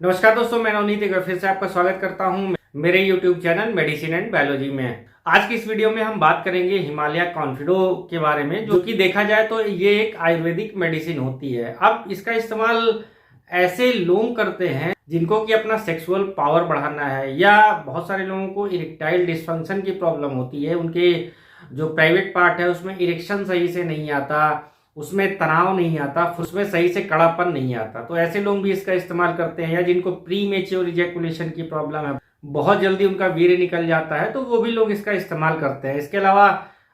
नमस्कार दोस्तों, मैं नवनीत एक बार फिर से आपका स्वागत करता हूं मेरे YouTube channel medicine and biology में। आज की इस वीडियो में हम बात करेंगे हिमालय कॉन्फिडो के बारे में, जो कि देखा जाए तो ये एक आयुर्वेदिक मेडिसिन होती है। अब इसका इस्तेमाल ऐसे लोग करते हैं जिनको कि अपना सेक्सुअल पावर बढ़ाना है, या बहुत सारे लोगों को इरेक्टाइल डिस्फंक्शन की प्रॉब्लम होती है। उनके जो प्राइवेट पार्ट है उसमें इरेक्शन सही से नहीं आता, उसमें तनाव नहीं आता, उसमें सही से कड़ापन नहीं आता। तो ऐसे लोग भी इसका इस्तेमाल करते हैं। या जिनको प्री मेच्योर इजैकुलेशन की प्रॉब्लम है, बहुत जल्दी उनका वीर्य निकल जाता है, तो वो भी लोग इसका इस्तेमाल करते हैं। इसके अलावा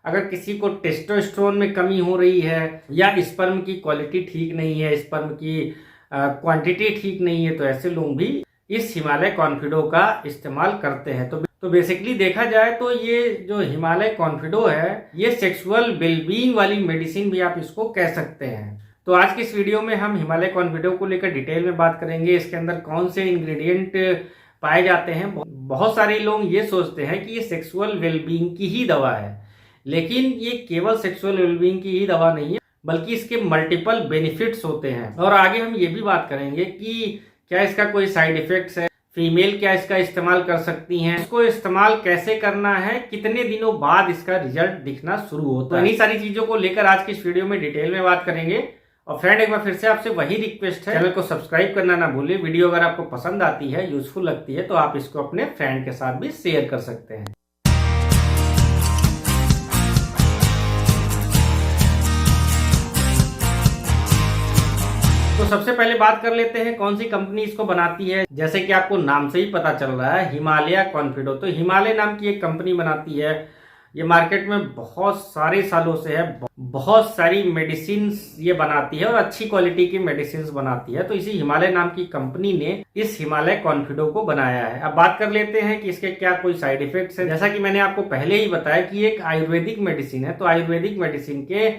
अगर किसी को टेस्टोस्टेरोन में कमी हो रही है, या स्पर्म की क्वालिटी ठीक नहीं है, स्पर्म की क्वांटिटी ठीक नहीं है, तो ऐसे लोग भी इस हिमालय कॉन्फिडो का इस्तेमाल करते हैं। तो बेसिकली देखा जाए तो ये जो हिमालय कॉन्फिडो है, ये सेक्सुअल वेलबींग वाली मेडिसिन भी आप इसको कह सकते हैं। तो आज की इस वीडियो में हम हिमालय कॉन्फिडो को लेकर डिटेल में बात करेंगे। इसके अंदर कौन से इंग्रेडिएंट पाए जाते हैं। बहुत सारे लोग ये सोचते हैं कि ये सेक्सुअल वेलबींग की ही दवा है, लेकिन ये केवल सेक्सुअल वेलबींग की ही दवा नहीं है, बल्कि इसके मल्टीपल बेनिफिट्स होते हैं। और आगे हम ये भी बात करेंगे कि क्या इसका कोई साइड इफेक्ट्स है, फीमेल क्या इसका इस्तेमाल कर सकती हैं, इसको इस्तेमाल कैसे करना है, कितने दिनों बाद इसका रिजल्ट दिखना शुरू होता है। इन्हीं सारी चीजों को लेकर आज की इस वीडियो में डिटेल में बात करेंगे। और फ्रेंड, एक बार फिर से आपसे वही रिक्वेस्ट है, चैनल को सब्सक्राइब करना ना भूलिए। वीडियो अगर आपको पसंद आती है, यूजफुल लगती है, तो आप इसको अपने फ्रेंड के साथ भी शेयर कर सकते हैं। तो सबसे पहले बात कर लेते हैं कौन सी कंपनी इसको बनाती है। जैसे कि आपको नाम से ही पता चल रहा है, हिमालय कॉन्फिडो। तो हिमालय नाम की एक कंपनी बनाती है। ये मार्केट में बहुत सारे सालों से है, बहुत सारी मेडिसिन ये बनाती है और अच्छी क्वालिटी की मेडिसिन बनाती है। तो इसी हिमालय नाम की कंपनी ने इस हिमालय कॉन्फिडो को बनाया है। अब बात कर लेते हैं कि इसके क्या कोई साइड इफेक्ट्स है। जैसा कि मैंने आपको पहले ही बताया कि एक आयुर्वेदिक मेडिसिन है, तो आयुर्वेदिक मेडिसिन के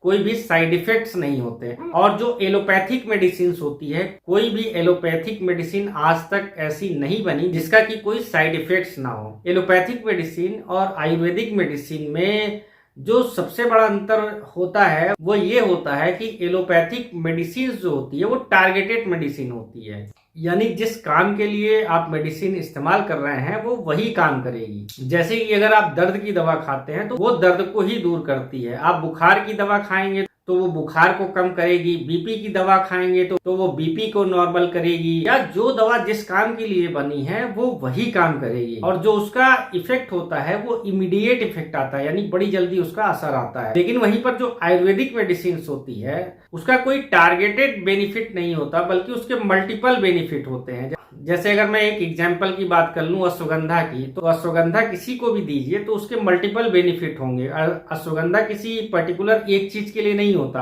कोई भी साइड इफेक्ट्स नहीं होते। और जो एलोपैथिक मेडिसिन होती है, कोई भी एलोपैथिक मेडिसिन आज तक ऐसी नहीं बनी जिसका कि कोई साइड इफेक्ट्स ना हो। एलोपैथिक मेडिसिन और आयुर्वेदिक मेडिसिन में जो सबसे बड़ा अंतर होता है वो ये होता है कि एलोपैथिक मेडिसिन जो होती है वो टारगेटेड मेडिसिन होती है, यानी जिस काम के लिए आप मेडिसिन इस्तेमाल कर रहे हैं वो वही काम करेगी। जैसे कि अगर आप दर्द की दवा खाते हैं तो वो दर्द को ही दूर करती है। आप बुखार की दवा खाएंगे तो वो बुखार को कम करेगी। बीपी की दवा खाएंगे तो वो बीपी को नॉर्मल करेगी। या जो दवा जिस काम के लिए बनी है वो वही काम करेगी। और जो उसका इफेक्ट होता है वो इमीडिएट इफेक्ट आता है, यानी बड़ी जल्दी उसका असर आता है। लेकिन वहीं पर जो आयुर्वेदिक मेडिसिन होती है उसका कोई टारगेटेड बेनिफिट नहीं होता, बल्कि उसके मल्टीपल बेनिफिट होते हैं। जैसे अगर मैं एक एग्जांपल की बात कर लूं अश्वगंधा की, तो अश्वगंधा किसी को भी दीजिए तो उसके मल्टीपल बेनिफिट होंगे। अश्वगंधा किसी पर्टिकुलर एक चीज के लिए नहीं होता,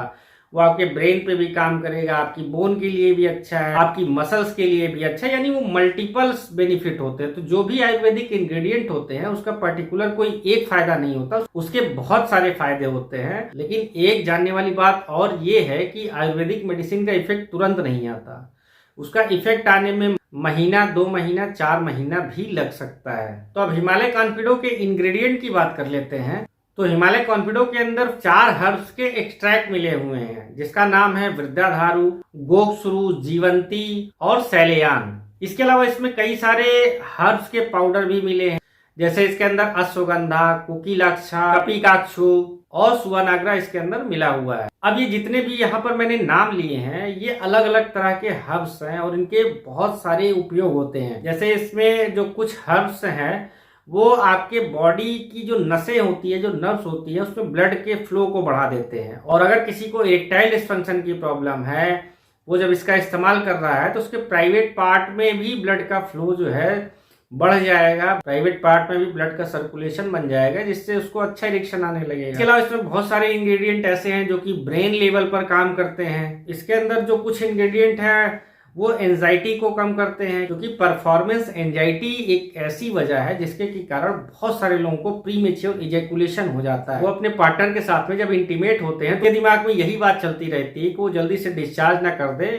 वो आपके ब्रेन पे भी काम करेगा, आपकी बोन के लिए भी अच्छा है, आपकी मसल्स के लिए भी अच्छा है, यानी वो मल्टीपल बेनिफिट होते हैं। तो जो भी आयुर्वेदिक इंग्रेडिएंट होते हैं उसका पर्टिकुलर कोई एक फायदा नहीं होता, उसके बहुत सारे फायदे होते हैं। लेकिन एक जानने वाली बात और ये है कि आयुर्वेदिक मेडिसिन का इफेक्ट तुरंत नहीं आता। उसका इफेक्ट आने में महीना, 2 महीना, 4 महीना भी लग सकता है। तो अब हिमालय कॉन्फिडो के इंग्रेडिएंट की बात कर लेते हैं। तो हिमालय कॉन्फिडो के अंदर 4 हर्ब्स के एक्सट्रैक्ट मिले हुए हैं, जिसका नाम है वृद्धाधारु, गोक्षुरु, जीवंती और सैलयान। इसके अलावा इसमें कई सारे हर्ब्स के पाउडर भी मिले हैं, जैसे इसके अंदर अश्वगंधा, कोकिलाक्षा, कपिकाक्षु और सुवनाग्रा इसके अंदर मिला हुआ है। अब ये जितने भी यहाँ पर मैंने नाम लिए हैं ये अलग अलग तरह के हर्ब्स हैं और इनके बहुत सारे उपयोग होते हैं। जैसे इसमें जो कुछ हर्ब्स हैं वो आपके बॉडी की जो नसें होती है, जो नर्व्स होती है, उसमें ब्लड के फ्लो को बढ़ा देते हैं। और अगर किसी को इरेक्टाइल डिस्फंक्शन की प्रॉब्लम है, वो जब इसका इस्तेमाल कर रहा है तो उसके प्राइवेट पार्ट में भी ब्लड का फ्लो जो है बढ़ जाएगा, प्राइवेट पार्ट में भी ब्लड का सर्कुलेशन बन जाएगा, जिससे उसको अच्छा इरेक्शन आने लगेगा। इसके अलावा इसमें बहुत सारे इंग्रेडिएंट ऐसे हैं जो कि ब्रेन लेवल पर काम करते हैं। इसके अंदर जो कुछ इंग्रेडिएंट है वो एंजाइटी को कम करते हैं, क्योंकि परफॉर्मेंस एंजाइटी एक ऐसी वजह है जिसके के कारण बहुत सारे लोगों को प्रीमेच्योर इजैकुलेशन हो जाता है। वो अपने पार्टनर के साथ में जब इंटीमेट होते हैं तो दिमाग में यही बात चलती रहती है कि वो जल्दी से डिस्चार्ज ना कर दे,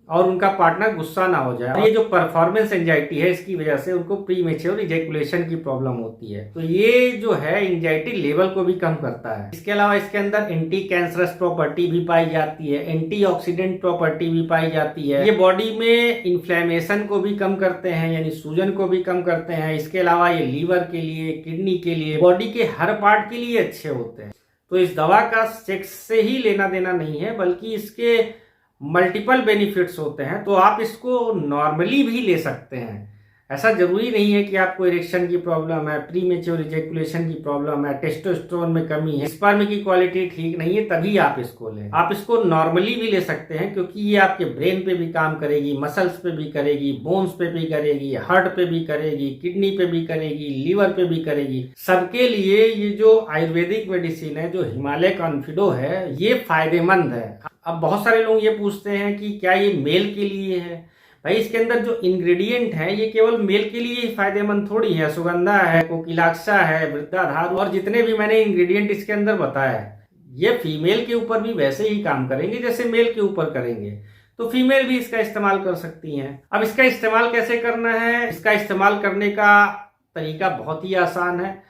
और उनका पार्टनर गुस्सा ना हो जाए। ये जो परफॉर्मेंस एंजाइटी है, इसकी वजह से उनको प्रीमेच्योर इजैकुलेशन की प्रॉब्लम होती है। तो ये जो है एंजाइटी लेवल को भी कम करता है। इसके अलावा इसके अंदर एंटी कैंसरस प्रॉपर्टी भी पाई जाती है, एंटीऑक्सीडेंट प्रॉपर्टी भी पाई जाती है। ये बॉडी में इन्फ्लेमेशन को भी कम करते हैं, यानी सूजन को भी कम करते हैं। इसके अलावा ये लीवर के लिए, किडनी के लिए, बॉडी के हर पार्ट के लिए अच्छे होते हैं। तो इस दवा का सेक्स से ही लेना देना नहीं है, बल्कि इसके मल्टीपल बेनिफिट्स होते हैं। तो आप इसको नॉर्मली भी ले सकते हैं। ऐसा जरूरी नहीं है कि आपको इरेक्शन की प्रॉब्लम है, प्रीमेच्योर इजैकुलेशन की प्रॉब्लम है, टेस्टोस्टेरोन में कमी है, स्पर्म की क्वालिटी ठीक नहीं है, तभी आप इसको लें। आप इसको नॉर्मली भी ले सकते हैं, क्योंकि ये आपके ब्रेन पे भी काम करेगी, मसल्स पे भी करेगी, बोन्स पे भी करेगी, हार्ट पे भी करेगी, किडनी पे भी करेगी, लीवर पे भी करेगी। सबके लिए ये जो आयुर्वेदिक मेडिसिन है, जो हिमालय कॉन्फिडो है, ये फायदेमंद है। अब बहुत सारे लोग ये पूछते हैं कि क्या ये मेल के लिए है? भाई, इसके अंदर जो इंग्रेडिएंट है ये केवल मेल के लिए ही फायदेमंद थोड़ी है। सुगंधा है, कोकिलाक्षा है, वृद्धाधार और जितने भी मैंने इंग्रेडिएंट इसके अंदर बताया है, ये फीमेल के ऊपर भी वैसे ही काम करेंगे जैसे मेल के ऊपर करेंगे। तो फीमेल भी इसका इस्तेमाल कर सकती हैं। अब इसका इस्तेमाल कैसे करना है? इसका इस्तेमाल करने का तरीका बहुत ही आसान है।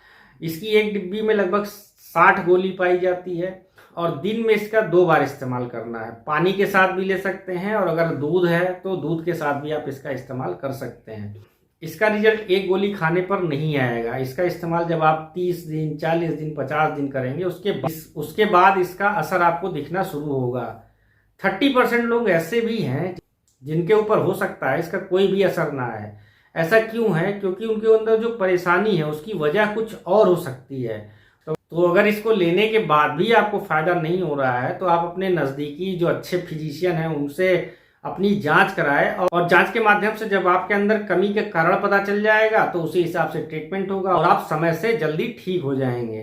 इसकी एक डिब्बी में लगभग 60 गोली पाई जाती है और दिन में इसका 2 बार इस्तेमाल करना है। पानी के साथ भी ले सकते हैं और अगर दूध है तो दूध के साथ भी आप इसका इस्तेमाल कर सकते हैं। इसका रिजल्ट एक गोली खाने पर नहीं आएगा। इसका इस्तेमाल जब आप 30 दिन, 40 दिन, 50 दिन करेंगे, उसके बाद इसका असर आपको दिखना शुरू होगा। 30% लोग ऐसे भी हैं जिनके ऊपर हो सकता है इसका कोई भी असर ना आए। ऐसा क्यों है? क्योंकि उनके अंदर जो परेशानी है उसकी वजह कुछ और हो सकती है। तो अगर इसको लेने के बाद भी आपको फायदा नहीं हो रहा है तो आप अपने नज़दीकी जो अच्छे फिजिशियन हैं उनसे अपनी जांच कराएं, और जांच के माध्यम से जब आपके अंदर कमी के कारण पता चल जाएगा तो उसी हिसाब से ट्रीटमेंट होगा और आप समय से जल्दी ठीक हो जाएंगे।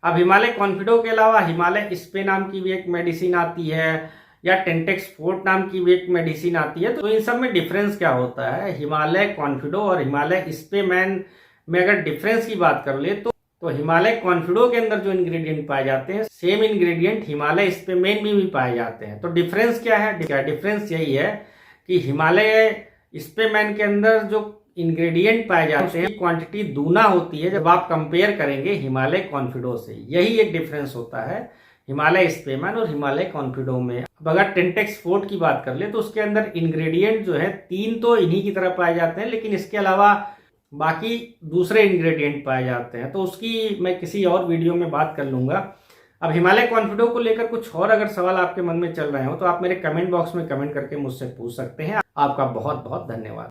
अब हिमालय कॉन्फिडो के अलावा हिमालय स्पे नाम की भी एक मेडिसिन आती है, या टेंटेक्स फोर्ट नाम की भी एक मेडिसिन आती है। तो इन सब में डिफरेंस क्या होता है? हिमालय कॉन्फिडो और हिमालय स्पे मैन में अगर डिफरेंस की बात कर ले तो हिमालय कॉन्फिडो के अंदर जो इंग्रेडिएंट पाए जाते हैं, सेम इंग्रेडिएंट हिमालय स्पेमेन में भी पाए जाते हैं। तो डिफरेंस क्या है? डिफरेंस यही है कि हिमालय स्पेमेन के अंदर जो इंग्रेडिएंट पाए जाते हैं क्वांटिटी दूना होती है जब आप कंपेयर करेंगे हिमालय कॉन्फिडो से। यही एक डिफरेंस होता है हिमालय स्पेमेन और हिमालय कॉन्फिडो में। अब अगर टेंटेक्स फोर्ट की बात कर ले तो उसके अंदर इंग्रेडिएंट जो है 3 तो इन्हीं की तरह पाए जाते हैं, लेकिन इसके अलावा बाकी दूसरे इंग्रेडिएंट पाए जाते हैं। तो उसकी मैं किसी और वीडियो में बात कर लूंगा। अब हिमालय कॉन्फिडो को लेकर कुछ और अगर सवाल आपके मन में चल रहे हो तो आप मेरे कमेंट बॉक्स में कमेंट करके मुझसे पूछ सकते हैं। आपका बहुत बहुत धन्यवाद।